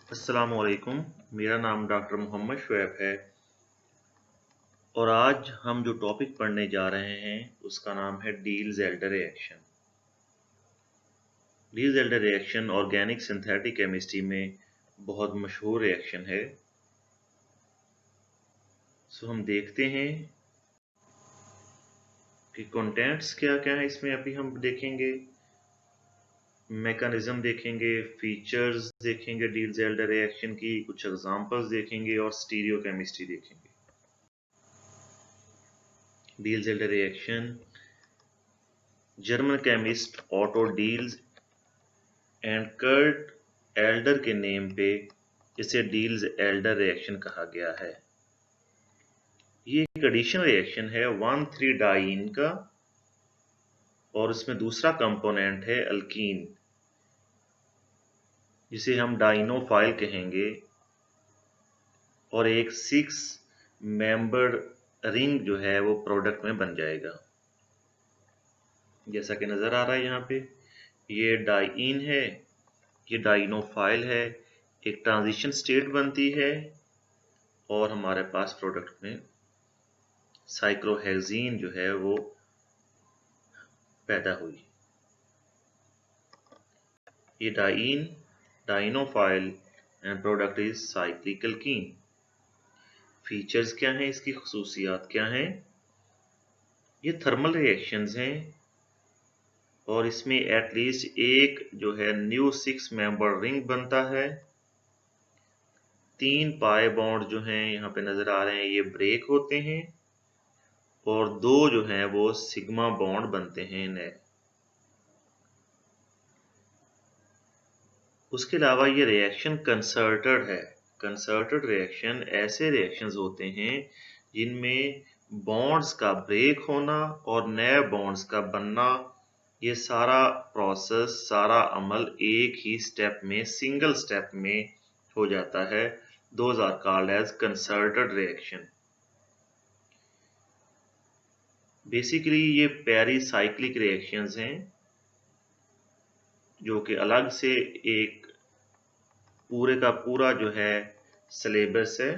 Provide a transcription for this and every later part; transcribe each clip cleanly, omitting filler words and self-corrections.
अस्सलामुअलैकुम। मेरा नाम डॉक्टर मोहम्मद शुएब है और आज हम जो टॉपिक पढ़ने जा रहे हैं उसका नाम है Diels Alder reaction. Diels Alder reaction organic synthetic chemistry में बहुत मशहूर रिएक्शन है। हम देखते हैं कि कंटेंट्स क्या-क्या है इसमें अभी हम देखेंगे, मैकेनिज्म देखेंगे, फीचर्स देखेंगे डील-ज़ेल्डर रिएक्शन की, कुछ एग्जांपल्स देखेंगे और स्टीरियोकेमिस्ट्री देखेंगे। Diels Alder reaction German chemist Otto Diels and Kurt Alder के नेम पे इसे डील्स-एल्डर रिएक्शन कहा गया है। ये एक एडिशन रिएक्शन है 1,3-डाइईन का और इसमें दूसरा कंपोनेंट है अल्कीन जिसे हम डाइनोफाइल कहेंगे और एक 6 मेंबर्ड रिंग जो है वो प्रोडक्ट में बन जाएगा। जैसा कि नजर आ रहा है यहाँ पे, ये डाइईन है, ये डाइनोफाइल है, एक ट्रांजिशन स्टेट बनती है और हमारे पास प्रोडक्ट में साइक्लोहेक्सीन जो है वो पैदा हुई। ये diene, dienophile and product is cyclic alkene. Features क्या हैं, इसकी खसूसियात क्या हैं? ये थर्मल रिएक्शंस हैं और इसमें एटलीस्ट एक जो है न्यू 6 मेंबर रिंग बनता है। 3 पाई बॉन्ड जो हैं यहाँ पे नजर आ रहे हैं ये ब्रेक होते हैं और 2 जो हैं वो सिग्मा बॉन्ड बनते हैं नए। उसके अलावा ये रिएक्शन कंसर्टेड है। कंसर्टेड रिएक्शन ऐसे रिएक्शंस होते हैं जिनमें बॉन्ड्स का ब्रेक होना और नए बॉन्ड्स का बनना, ये सारा प्रोसेस, सारा अमल एक ही स्टेप में, सिंगल स्टेप में हो जाता है। Those are called as concerted reaction. Basically ये पेरीसाइक्लिक रिएक्शंस हैं जो कि अलग से एक पूरे का पूरा जो है सिलेबस है।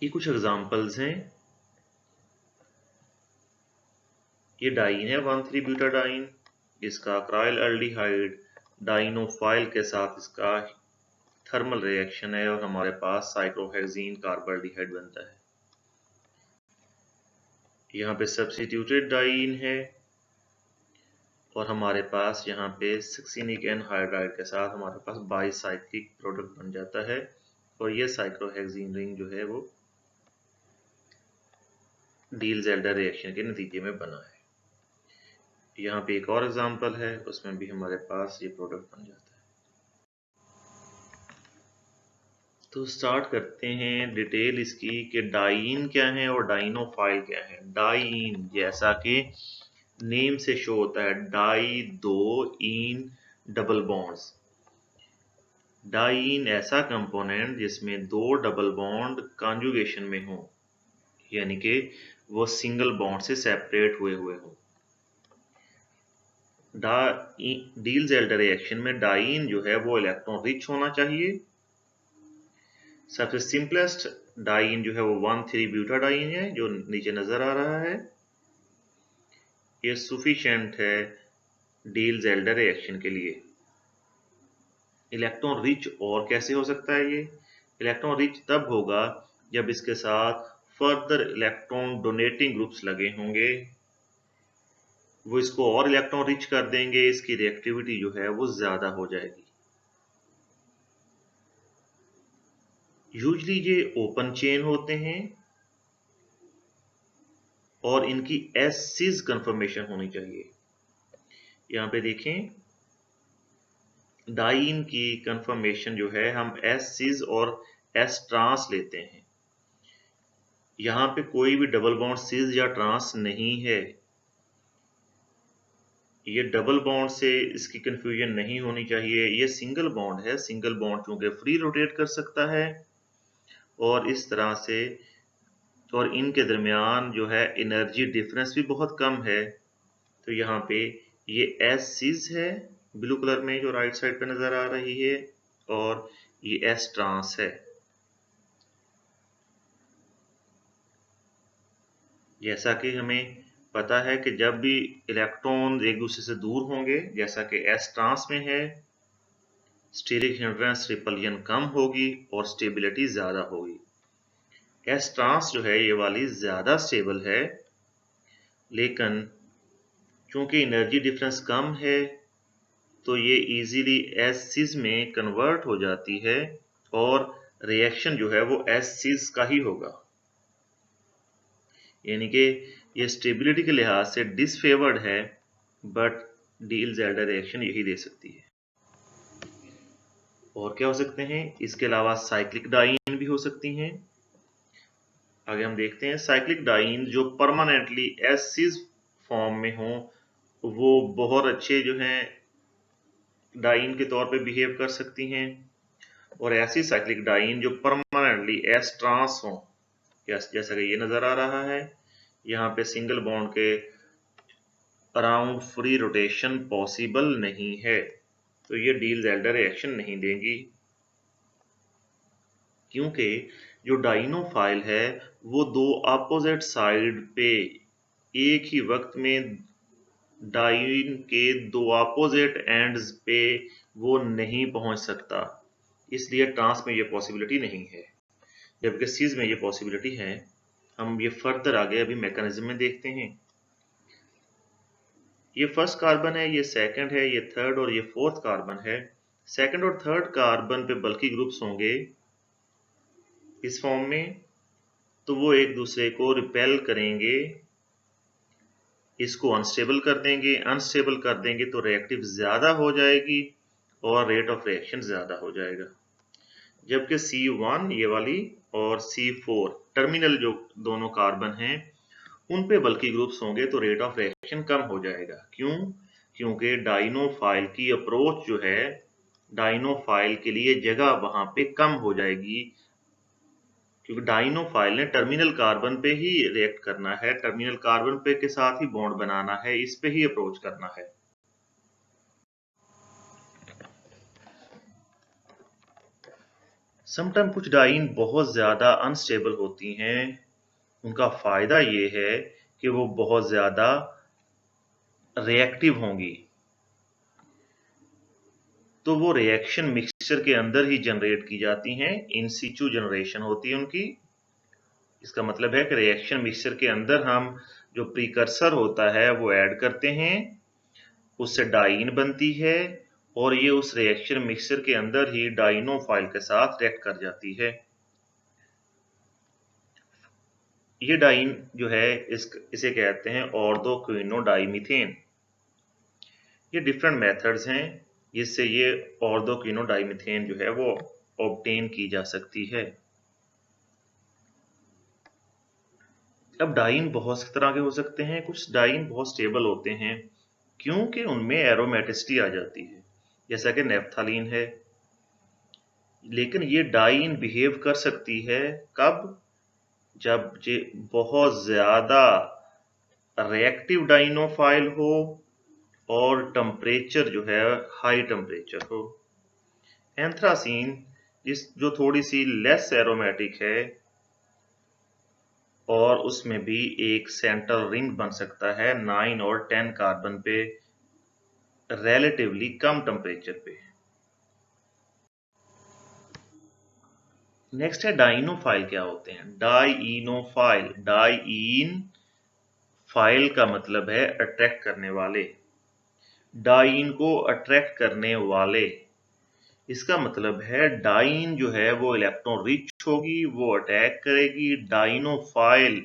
ये कुछ एग्जांपल्स हैं। ये डाइईन है 1,3-ब्यूटाडाइन, इसका अक्राइल एल्डिहाइड डाइनोफाइल के साथ इसका थर्मल रिएक्शन है और हमारे पास साइक्लोहेक्सीन कार्बोल्डिहाइड बनता है। यहाँ पे सब्स्टिट्यूटेड डाइईन है और हमारे पास यहाँ पे सक्सिनिक एनहाइड्राइड के साथ हमारे पास बाईसाइक्लिक प्रोडक्ट बन जाता है और ये साइक्लोहेक्सीन रिंग जो है वो डील-ज़ेल्डर रिएक्शन के नतीजे में बना है। यहाँ पे एक और एग्जांपल है, उसमें भी हमारे पास ये प्रोडक्ट बन जाता है। तो स्टार्ट करते हैं डिटेल इसकी कि डाइईन क्या है और डाइनोफाइल क्या है। डाइईन जैसा कि नेम से शो होता है, डाई 2 ईन डबल बॉन्ड्स। डाइईन ऐसा कंपोनेंट जिसमें 2 डबल बॉन्ड कॉन्जुगेशन में हो, यानी कि वो सिंगल बॉन्ड से सेपरेट हुए हो। डील-ज़ेल्डर रिएक्शन में डाइईन जो है वो इलेक्ट्रॉन रिच होना चाहिए। सबसे सिंपलेस्ट डाइईन जो है वो 1,3-ब्यूटाडाइन है जो नीचे नजर आ रहा है। ये सफिशिएंट है डील-ज़ेल्डर रिएक्शन के लिए। इलेक्ट्रॉन रिच और कैसे हो सकता है? ये इलेक्ट्रॉन रिच तब होगा जब इसके साथ फर्दर इलेक्ट्रॉन डोनेटिंग ग्रुप्स लगे होंगे, वो इसको और इलेक्ट्रॉन रिच कर देंगे, इसकी रिएक्टिविटी जो है वो ज्यादा हो जाएगी। यूजली ये ओपन चेन होते हैं और इनकी एस-सिस कन्फर्मेशन होनी चाहिए। यहाँ पे देखें, डाइईन की कन्फर्मेशन जो है हम एस-सिस और एस-ट्रांस लेते हैं। यहाँ पे कोई भी डबल बॉन्ड सिस या ट्रांस नहीं है। ये डबल बॉन्ड से इसकी कंफ्यूजन नहीं होनी चाहिए। ये सिंगल बॉन्ड है। सिंगल बॉन्ड चूंकि फ्री रोटेट कर सकता है और इस तरह से, और इनके दरमियान जो है एनर्जी डिफरेंस भी बहुत कम है। तो यहाँ पे ये एस सिस है, ब्लू कलर में जो राइट साइड पे नजर आ रही है, और ये एस ट्रांस है। जैसा कि हमें पता है कि जब भी इलेक्ट्रॉन एक दूसरे से दूर होंगे, जैसा कि एस ट्रांस में है, स्टीरिक हिंड्रेंस रिपल्जन कम होगी और स्टेबिलिटी ज्यादा होगी। एस ट्रांस जो है ये वाली ज्यादा स्टेबल है, लेकिन चूंकि एनर्जी डिफरेंस कम है तो ये इजीली एस सिस में कन्वर्ट हो जाती है और रिएक्शन जो है वो एस सिस का ही होगा। यानी कि ये स्टेबिलिटी के लिहाज से डिसफेवर्ड है, बट डील-ज़ेल्डर रिएक्शन यही दे सकती है। और क्या हो सकते हैं? इसके अलावा साइक्लिक डाइन भी हो सकती हैं। आगे हम देखते हैं साइक्लिक डाइन जो परमानेंटली एसिड फॉर्म में हो, वो बहुत अच्छे जो हैं डाइन के तौर पे बिहेव कर सकती हैं, और ऐसी साइक्लिक डाइन जो परमानेंटली एस ट्रांस हो, जैसा कि ये नजर आ रहा है, यहाँ पे सिंगल बॉन्ड के अराउंड फ्री रोटेशन पॉसिबल नहीं है, तो ये डील-ज़ेल्डर रिएक्शन नहीं देंगी, क्योंकि जो डाइनोफाइल है वो दो अपोजिट साइड पे एक ही वक्त में डाइन के दो अपोजिट एंड्स पे वो नहीं पहुंच सकता, इसलिए ट्रांस में ये पॉसिबिलिटी नहीं है, जबकि सीज में ये पॉसिबिलिटी है। हम ये फर्दर आगे अभी मैकेनिज्म में देखते हैं। ये फर्स्ट कार्बन है, ये सेकंड है, ये थर्ड और ये फोर्थ कार्बन है। सेकंड और थर्ड कार्बन पे बल्की ग्रुप्स होंगे इस फॉर्म में, तो वो एक दूसरे को रिपेल करेंगे, इसको अनस्टेबल कर देंगे। अनस्टेबल कर देंगे तो रिएक्टिव ज्यादा हो जाएगी और रेट ऑफ रिएक्शन ज्यादा हो जाएगा। जबकि C1 ये वाली और C4 टर्मिनल जो दोनों कार्बन हैं, उन पे बल्की ग्रुप्स होंगे तो रेट ऑफ रिएक्शन कम हो जाएगा। क्यों? क्योंकि डाइनोफाइल की अप्रोच जो है, डाइनोफाइल के लिए जगह वहां पे कम हो जाएगी, क्योंकि डाइनोफाइल ने टर्मिनल कार्बन पे ही रिएक्ट करना है, टर्मिनल कार्बन पे के साथ ही बॉन्ड बनाना है, इस पे ही अप्रोच करना है। समटाइम कुछ डाइन बहुत ज्यादा अनस्टेबल होती हैं। उनका फायदा ये है कि वो बहुत ज्यादा रिएक्टिव होंगी, तो वो रिएक्शन मिक्सचर के अंदर ही जनरेट की जाती हैं, इन सिचु जनरेशन होती है उनकी। इसका मतलब है कि रिएक्शन मिक्सचर के अंदर हम जो प्रीकर्सर होता है वो ऐड करते हैं, उससे डाइन बनती है और ये उस रिएक्शन मिक्सचर के अंदर ही डाइनोफाइल के साथ रिएक्ट कर जाती है। ये डाइन जो है इसे कहते हैं ऑर्थोक्विनो डाइमीथेन। ये डिफरेंट मेथड्स हैं जिससे ये ऑर्थोक्विनो डाइमीथेन जो है वो ऑब्टेन की जा सकती है। अब डाइन बहुत सी तरह के हो सकते हैं। कुछ डाइन बहुत स्टेबल होते हैं क्योंकि उनमें एरोमेटिसिटी आ जाती है, जैसा कि नेफ्थालीन है। लेकिन ये डाइन बिहेव कर सकती है कब? जब ये बहुत ज्यादा रिएक्टिव डाइनोफाइल हो और टेम्परेचर जो है हाई टेम्परेचर हो। एंथ्रासीन जो थोड़ी सी लेस एरोमेटिक है और उसमें भी एक सेंट्रल रिंग बन सकता है 9 और 10 कार्बन पे रिलेटिवली कम टेम्परेचर पे। नेक्स्ट है डाइनोफाइल। क्या होते हैं डाइनोफाइल? डाइन फाइल का मतलब है अट्रैक्ट करने वाले, डाइन को अट्रैक्ट करने वाले। इसका मतलब है डाइन जो है वो इलेक्ट्रॉन रिच होगी, वो अटैक करेगी, डाइनोफाइल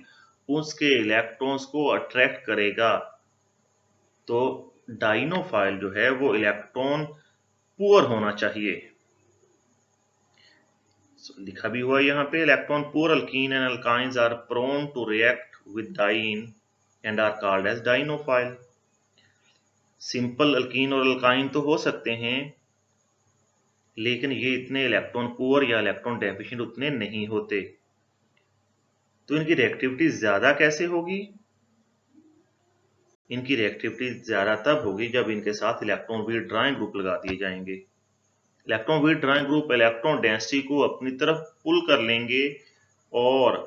उसके इलेक्ट्रॉन्स को अट्रैक्ट करेगा। तो डाइनोफाइल जो है वो इलेक्ट्रॉन पुअर होना चाहिए। लिखा भी हुआ यहाँ पे, electron poor alkene and alkynes are prone to react with diene and are called as dienophile. Simple alkene और अल्काइन तो हो सकते हैं, लेकिन ये इतने इलेक्ट्रॉन पुअर या इलेक्ट्रॉन डेफिशिएंट उतने नहीं होते। तो इनकी रिएक्टिविटी ज्यादा कैसे होगी? इनकी रिएक्टिविटी ज़्यादा तब होगी जब इनके साथ इलेक्ट्रॉन विथड्रॉइंग ग्रुप लगा दिए जाएंगे। Electron withdrawing group electron density को अपनी तरफ पुल कर लेंगे और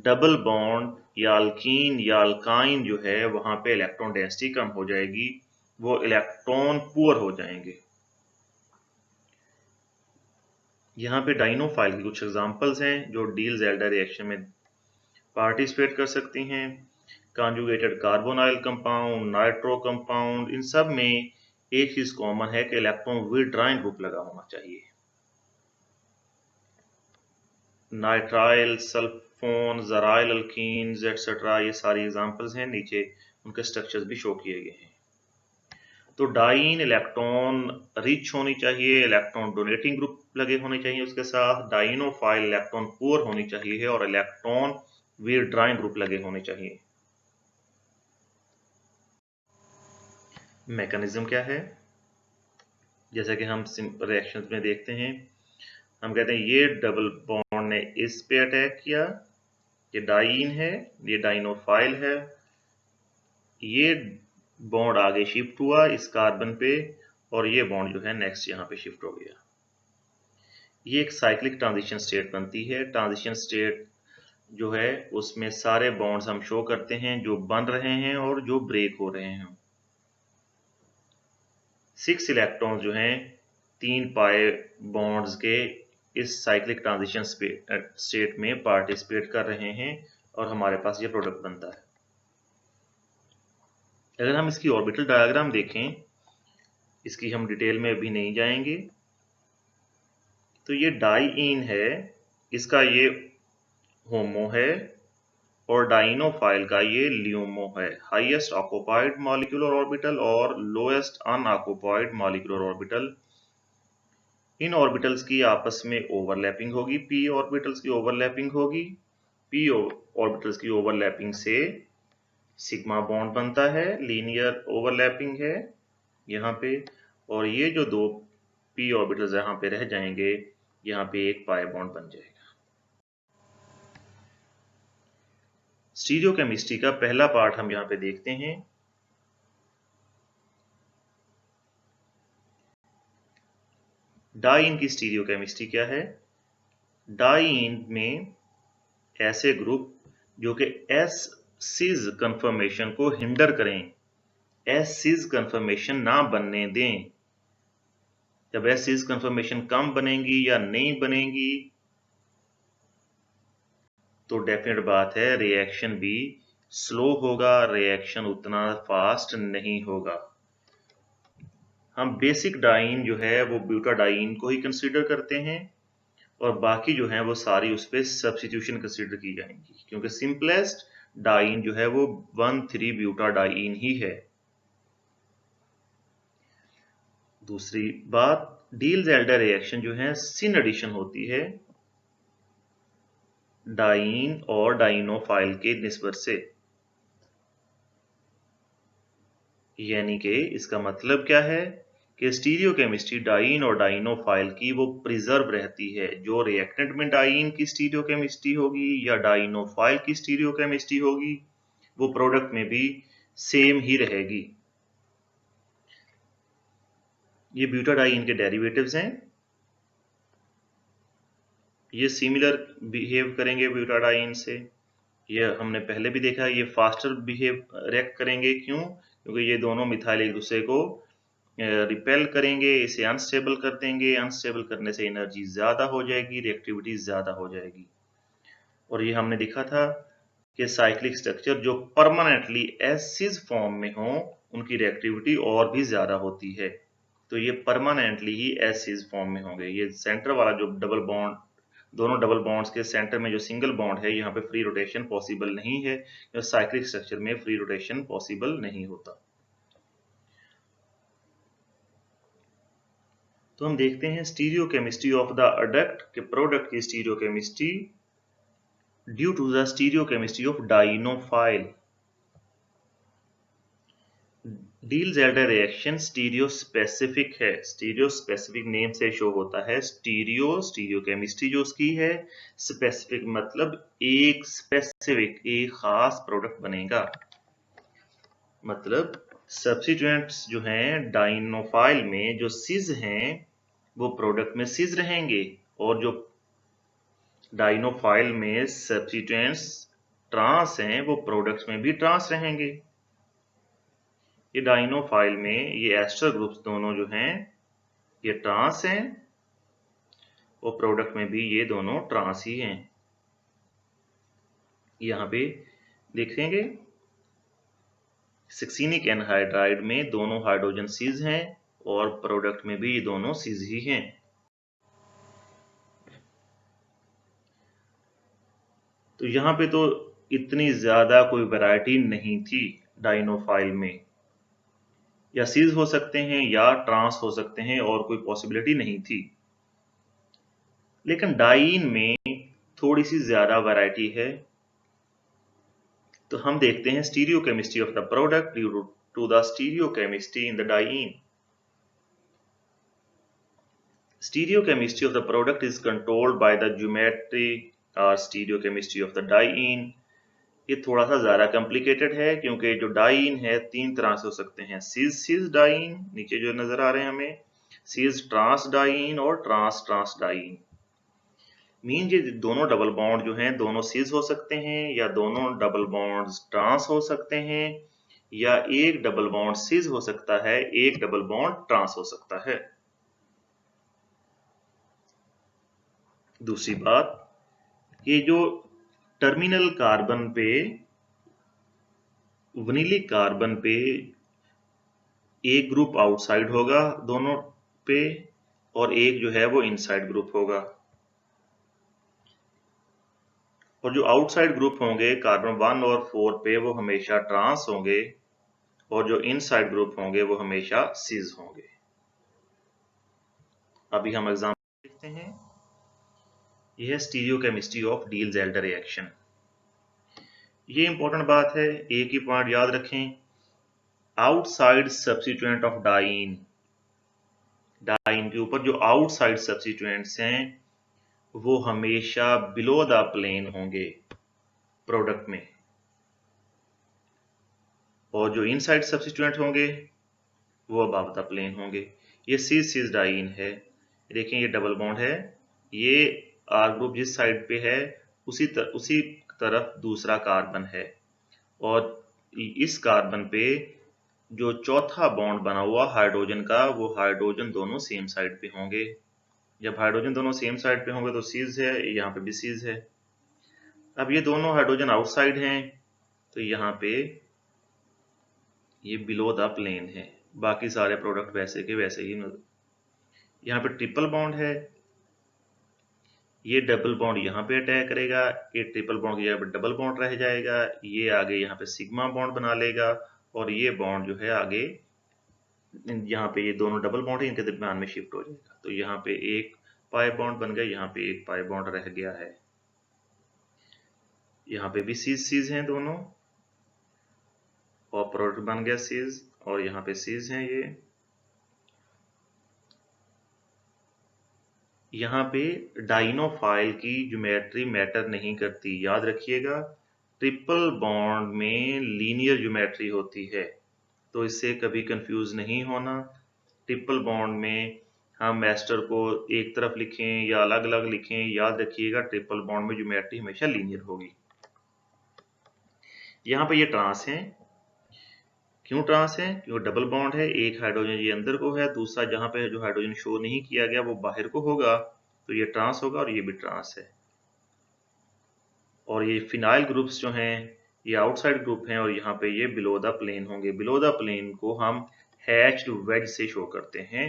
डबल बॉन्ड या अल्कीन या अल्काइन जो है वहां पे इलेक्ट्रॉन डेंसिटी कम हो जाएगी, वो इलेक्ट्रॉन पुअर हो जाएंगे। यहाँ पे डाइनोफाइल की कुछ एग्जांपल्स हैं जो डील-ज़ेल्डर रिएक्शन में पार्टिसिपेट कर सकती हैं। Conjugated carbonyl compound, nitro compound, इन सब में एक चीज कॉमन है कि इलेक्ट्रॉन विथड्रॉइंग ग्रुप लगा होना चाहिए। नाइट्राइल, सल्फोन, ज़राइल अल्कीन्स एटसेट्रा, ये सारी एग्जांपल्स हैं, नीचे उनके स्ट्रक्चर्स भी शो किए गए हैं। तो डाइन इलेक्ट्रॉन रिच होनी चाहिए, इलेक्ट्रॉन डोनेटिंग ग्रुप लगे होने चाहिए उसके साथ, डाइनोफाइल इलेक्ट्रॉन पुअर होनी चाहिए और इलेक्ट्रॉन विथड्रॉइंग ग्रुप लगे होने चाहिए। मैकेनिज्म क्या है? जैसा कि हम सिंपल रिएक्शंस में देखते हैं, हम कहते हैं ये डबल बॉन्ड ने इस पे अटैक किया, ये डाइन है, ये डाइनोफाइल है, ये बॉन्ड आगे शिफ्ट हुआ इस कार्बन पे और ये बॉन्ड जो है नेक्स्ट यहाँ पे शिफ्ट हो गया। ये एक साइक्लिक ट्रांजिशन स्टेट बनती है। ट्रांजिशन स्टेट जो है उसमें सारे बॉन्ड्स हम शो करते हैं जो बन रहे हैं और जो ब्रेक हो रहे हैं। 6 इलेक्ट्रॉन्स जो हैं 3 पाई बॉन्ड्स के इस साइक्लिक ट्रांजिशन स्टेट में पार्टिसिपेट कर रहे हैं और हमारे पास ये प्रोडक्ट बनता है। अगर हम इसकी ऑर्बिटल डायग्राम देखें, इसकी हम डिटेल में अभी नहीं जाएंगे, तो ये डाइईन है, इसका ये होमो है और डाइनोफाइल का ये ल्यूमो है। हाईएस्ट ऑक्युपाइड मॉलिक्यूलर ऑर्बिटल और लोएस्ट अनऑक्युपाइड मॉलिक्यूलर ऑर्बिटल। इन ऑर्बिटल्स की आपस में ओवरलैपिंग होगी, पी ऑर्बिटल्स की ओवरलैपिंग होगी। पी ऑर्बिटल्स की ओवरलैपिंग से सिग्मा बॉन्ड बनता है, लीनियर ओवरलैपिंग है यहाँ पे, और ये जो दो पी ऑर्बिटल्स यहाँ पे रह जाएंगे, यहाँ पे एक पाई बॉन्ड बन जाएगा। स्टीरियोकेमिस्ट्री का पहला पार्ट हम यहाँ पे देखते हैं। डाइईन की स्टीरियोकेमिस्ट्री क्या है? डाइईन में ऐसे ग्रुप जो कि एस सिज कन्फर्मेशन को हिंडर करें, एस सिज कन्फर्मेशन ना बनने दें। जब एस सिज कन्फर्मेशन कम बनेंगी या नहीं बनेंगी तो डेफिनेट बात है रिएक्शन भी स्लो होगा, रिएक्शन उतना फास्ट नहीं होगा। हम बेसिक डाइन जो है वो ब्यूटाडाइन को ही कंसीडर करते हैं और बाकी जो है वो सारी उस पर सब्स्टिट्यूशन कंसीडर की जाएंगी, क्योंकि सिंपलेस्ट डाइन जो है वो 1,3-ब्यूटाडाइन ही है। दूसरी बात, डील-ज़ेल्डर रिएक्शन जो है सिन एडिशन होती है डाइन और डाइनोफाइल के निस्बत से, यानी कि इसका मतलब क्या है कि स्टीरियोकेमिस्ट्री डाइन और डाइनोफाइल की वो प्रिजर्व रहती है। जो रिएक्टेंट में डाइन की स्टीरियोकेमिस्ट्री होगी या डाइनोफाइल की स्टीरियोकेमिस्ट्री होगी वो प्रोडक्ट में भी सेम ही रहेगी। ये ब्यूटाडाइन के डेरिवेटिव्स हैं, ये सिमिलर बिहेव करेंगे ब्यूटाडाइन से। ये हमने पहले भी देखा, ये फास्टर बिहेव रिएक्ट करेंगे। क्यों? क्योंकि ये दोनों मिथाइल एक दूसरे को रिपेल करेंगे, इसे अनस्टेबल कर देंगे। अनस्टेबल करने से एनर्जी ज़्यादा हो जाएगी, रिएक्टिविटी ज़्यादा हो जाएगी। और ये हमने देखा था कि साइक्लिक स्ट्रक्चर जो परमानेंटली एसिड फॉर्म में हो उनकी रिएक्टिविटी और भी ज़्यादा होती है। तो ये परमानेंटली ही एसिड फॉर्म में होंगे। ये सेंटर वाला जो डबल बॉन्ड, दोनों डबल बॉन्ड्स के सेंटर में जो सिंगल बॉन्ड है, यहाँ पे फ्री रोटेशन पॉसिबल नहीं है। साइक्लिक स्ट्रक्चर में फ्री रोटेशन पॉसिबल नहीं होता। तो हम देखते हैं स्टीरियोकेमिस्ट्री ऑफ द अडक्ट के प्रोडक्ट की stereochemistry due to the stereochemistry of dienophile. Diels Alder reaction stereo specific है। स्टीरियो स्पेसिफिक नेम से शो होता है। स्टीरियोकेमिस्ट्री जो उसकी है, स्पेसिफिक मतलब एक स्पेसिफिक, एक खास प्रोडक्ट बनेगा। मतलब सब्स्टिट्यूएंट्स जो हैं डाइनोफाइल में जो सिज हैं वो प्रोडक्ट में सिज रहेंगे, और जो डाइनोफाइल में सब्स्टिट्यूएंट्स ट्रांस हैं वो प्रोडक्ट्स में भी ट्रांस रहेंगे। ये डाइनोफाइल में ये एस्टर ग्रुप्स दोनों जो हैं ये ट्रांस हैं, और प्रोडक्ट में भी ये दोनों ट्रांस ही हैं। यहाँ पे देखेंगे सक्सिनिक एनहाइड्राइड में दोनों हाइड्रोजन सिज हैं, और प्रोडक्ट में भी ये दोनों सिज ही हैं। तो यहाँ पे तो इतनी ज्यादा कोई वैरायटी नहीं थी डाइनोफाइल में, या सिज हो सकते हैं या ट्रांस हो सकते हैं, और कोई पॉसिबिलिटी नहीं थी। लेकिन डाइन में थोड़ी सी ज्यादा वैरायटी है। तो हम देखते हैं stereochemistry of the product due to the stereochemistry in the diene. Stereochemistry of the product is controlled by the geometry or stereochemistry of the diene। ये थोड़ा सा ज़्यादा कॉम्प्लिकेटेड है, क्योंकि जो डाइन है 3 तरह से हो सकते हैं। सिज सिज डाइन, नीचे जो नज़र आ रहे हैं हमें, सिज ट्रांस डाइन और ट्रांस ट्रांस डाइन। मीन ये दोनों डबल बॉन्ड जो हैं दोनों सिज हो सकते हैं, या दोनों डबल बॉन्ड्स ट्रांस हो सकते हैं, या एक डबल बॉन्ड सिज हो सकता है, एक डबल बॉन्ड ट्रांस हो सकता है। दूसरी बात, ये जो टर्मिनल कार्बन पे वनीलिक कार्बन पे एक ग्रुप आउटसाइड होगा दोनों पे, और एक जो है वो इनसाइड ग्रुप होगा। और जो आउटसाइड ग्रुप होंगे कार्बन 1 और 4 पे वो हमेशा ट्रांस होंगे, और जो इनसाइड ग्रुप होंगे वो हमेशा सिज होंगे। अभी हम एग्जांपल देखते हैं। यह है स्टीरियोकेमिस्ट्री ऑफ डील-ज़ेल्डर रिएक्शन। ये इंपॉर्टेंट बात है, एक ही पॉइंट याद रखें, outside substituent of diene. Diene के ऊपर जो आउटसाइड सब्स्टिट्यूएंट्स हैं वो हमेशा बिलो द प्लेन होंगे प्रोडक्ट में, और जो इनसाइड सब्स्टिट्यूएंट होंगे वो अबव द प्लेन होंगे। ये सिज सिज डाइन है, देखिए ये डबल बॉन्ड है, ये आर ग्रुप जिस साइड पे है उसी तरफ दूसरा कार्बन है, और इस कार्बन पे जो चौथा बॉन्ड बना हुआ हाइड्रोजन का, वो हाइड्रोजन दोनों सेम साइड पे होंगे। जब हाइड्रोजन दोनों सेम साइड पे होंगे तो सिज है, यहाँ पे भी सिज है। अब ये दोनों हाइड्रोजन आउटसाइड हैं, तो यहाँ पे ये बिलो द प्लेन है, बाकी सारे प्रोडक्ट वैसे के वैसे ही। यहाँ पे ट्रिपल बॉन्ड है, ये डबल बॉन्ड यहाँ पे अटैक करेगा, ये ट्रिपल बॉन्ड की जगह पे डबल बॉन्ड रह जाएगा, ये आगे यहाँ पे सिग्मा बॉन्ड बना लेगा, और ये बॉन्ड जो है आगे यहाँ पे ये दोनों डबल बॉन्ड है इनके दरमियान में शिफ्ट हो जाएगा। तो यहाँ पे एक पाई बॉन्ड बन गया, यहाँ पे एक पाई बॉन्ड रह गया है। यहाँ पे भी सीज हैं दोनों, और प्रोडक्ट बन गया सीज, और यहाँ पे सीज हैं ये। यहाँ पे डाइनोफाइल की ज्योमेट्री मैटर नहीं करती, याद रखिएगा। ट्रिपल बॉन्ड में लीनियर ज्योमेट्री होती है, तो इससे कभी कंफ्यूज नहीं होना। ट्रिपल बॉन्ड में हम एस्टर को एक तरफ लिखें या अलग अलग लिखें, याद रखिएगा ट्रिपल बॉन्ड में ज्योमेट्री हमेशा लीनियर होगी। यहाँ पे ये ट्रांस है, क्यों ट्रांस है? क्योंकि डबल बॉन्ड है, एक हाइड्रोजन ये अंदर को है, दूसरा जहाँ पे जो हाइड्रोजन शो नहीं किया गया वो बाहर को होगा, तो ये ट्रांस होगा, और ये भी ट्रांस है। और ये फिनाइल ग्रुप्स जो हैं ये आउटसाइड ग्रुप हैं, और यहाँ पे ये बिलो द प्लेन होंगे। बिलो द प्लेन को हम हैच्ड वेज से शो करते हैं,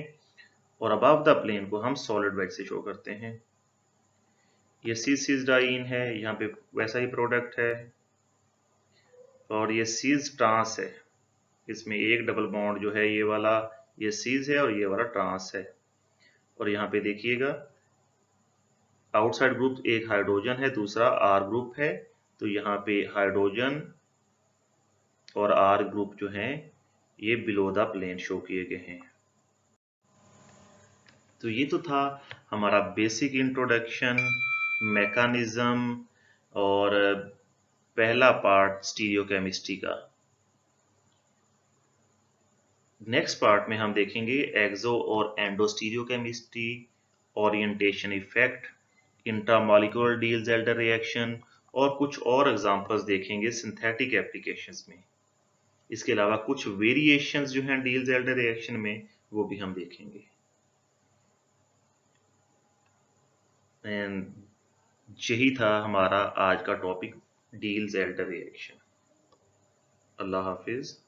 और अबव द प्लेन को हम सॉलिड वेज से शो करते हैं। ये सिज डाइन है, यहाँ पे वैसा ही प्रोडक्ट है, और ये सिज ट्रांस है, इसमें एक डबल बॉन्ड जो है ये वाला ये सिज है, और ये वाला ट्रांस है। और यहाँ पे देखिएगा आउटसाइड ग्रुप एक हाइड्रोजन है, दूसरा आर ग्रुप है, तो यहाँ पे हाइड्रोजन और आर ग्रुप जो हैं ये बिलो द प्लेन शो किए गए हैं। तो ये तो था हमारा बेसिक इंट्रोडक्शन, मैकेनिज्म और पहला पार्ट स्टीरियोकेमिस्ट्री का। नेक्स्ट पार्ट में हम देखेंगे एक्सो और एंडोस्टीरियोकेमिस्ट्री, ओरिएंटेशन इफेक्ट, इंट्रामॉलिक्यूलर डील-ज़ेल्डर रिएक्शन और कुछ और एग्जांपल्स देखेंगे सिंथेटिक एप्लीकेशंस में। इसके अलावा कुछ वेरिएशंस जो हैं डील-ज़ेल्डर रिएक्शन में वो भी हम देखेंगे। एंड यही था हमारा आज का टॉपिक, डील-ज़ेल्डर रिएक्शन। अल्लाह हाफिज़।